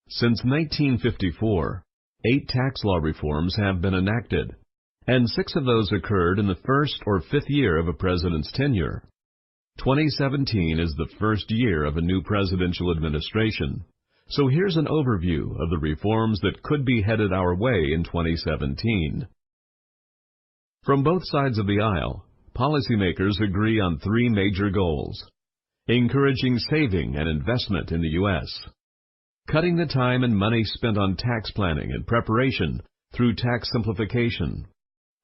Since 1954, 8 tax law reforms have been enacted, and 6 of those occurred in the first or 5th year of a president's tenure. 2017 is the first year of a new presidential administration, so here's an overview of the reforms that could be headed our way in 2017. From both sides of the aisle, policymakers agree on 3 major goals: encouraging saving and investment in the U.S., cutting the time and money spent on tax planning and preparation through tax simplification,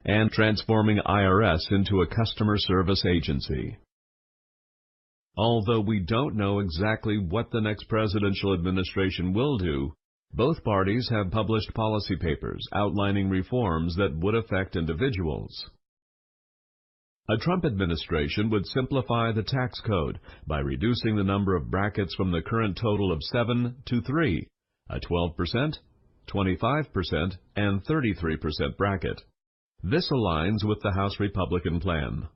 and transforming IRS into a customer service agency. Although we don't know exactly what the next presidential administration will do, both parties have published policy papers outlining reforms that would affect individuals. A Trump administration would simplify the tax code by reducing the number of brackets from the current total of 7 to 3, a 12%, 25%, and 33% bracket. This aligns with the House Republican plan.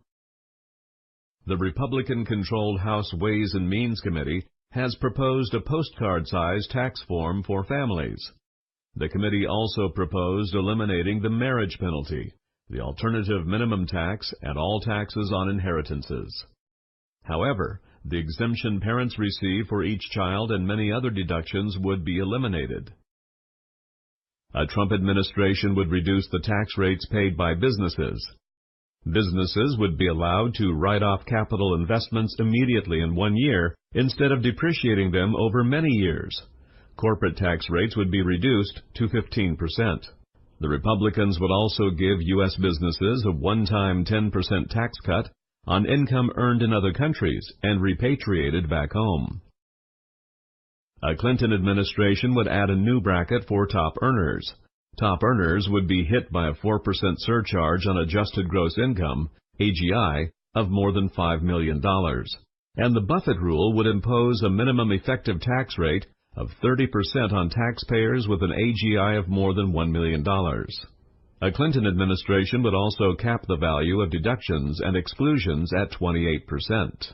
The Republican-controlled House Ways and Means Committee has proposed a postcard-sized tax form for families. The committee also proposed eliminating the marriage penalty, the alternative minimum tax, and all taxes on inheritances. However, the exemption parents receive for each child and many other deductions would be eliminated. A Trump administration would reduce the tax rates paid by businesses. Businesses would be allowed to write off capital investments immediately in 1 year instead of depreciating them over many years. Corporate tax rates would be reduced to 15%. The Republicans would also give U.S. businesses a one-time 10% tax cut on income earned in other countries and repatriated back home. A Clinton administration would add a new bracket for top earners. Top earners would be hit by a 4% surcharge on adjusted gross income, AGI, of more than $5 million. And the Buffett rule would impose a minimum effective tax rate of 30% on taxpayers with an AGI of more than $1 million. A Clinton administration would also cap the value of deductions and exclusions at 28%.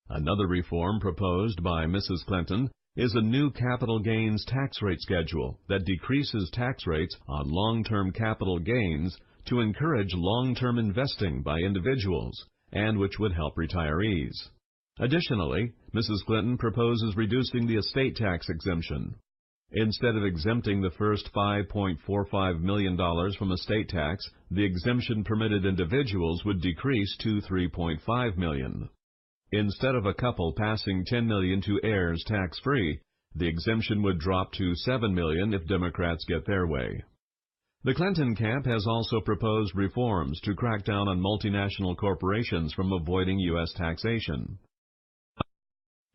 Another reform proposed by Mrs. Clinton is a new capital gains tax rate schedule that decreases tax rates on long-term capital gains to encourage long-term investing by individuals and which would help retirees. Additionally, Mrs. Clinton proposes reducing the estate tax exemption. Instead of exempting the first $5.45 million from estate tax, the exemption permitted individuals would decrease to $3.5 million. Instead of a couple passing $10 million to heirs tax-free, the exemption would drop to $7 million if Democrats get their way. The Clinton camp has also proposed reforms to crack down on multinational corporations from avoiding U.S. taxation.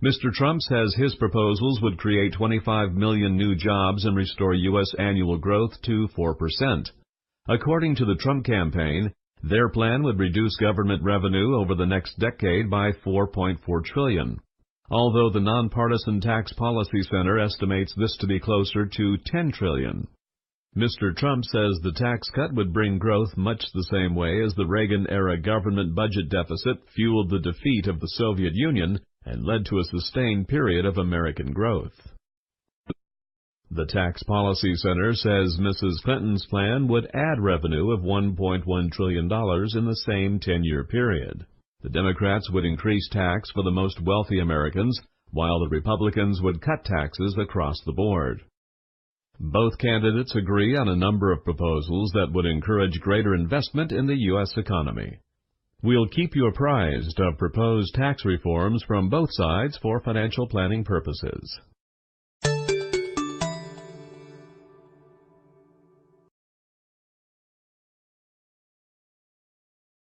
Mr. Trump says his proposals would create 25 million new jobs and restore U.S. annual growth to 4%. According to the Trump campaign, their plan would reduce government revenue over the next decade by $4.4 trillion, although the Nonpartisan Tax Policy Center estimates this to be closer to $10 trillion. Mr. Trump says the tax cut would bring growth much the same way as the Reagan-era government budget deficit fueled the defeat of the Soviet Union and led to a sustained period of American growth. The Tax Policy Center says Mrs. Clinton's plan would add revenue of $1.1 trillion in the same 10-year period. The Democrats would increase tax for the most wealthy Americans, while the Republicans would cut taxes across the board. Both candidates agree on a number of proposals that would encourage greater investment in the U.S. economy. We'll keep you apprised of proposed tax reforms from both sides for financial planning purposes.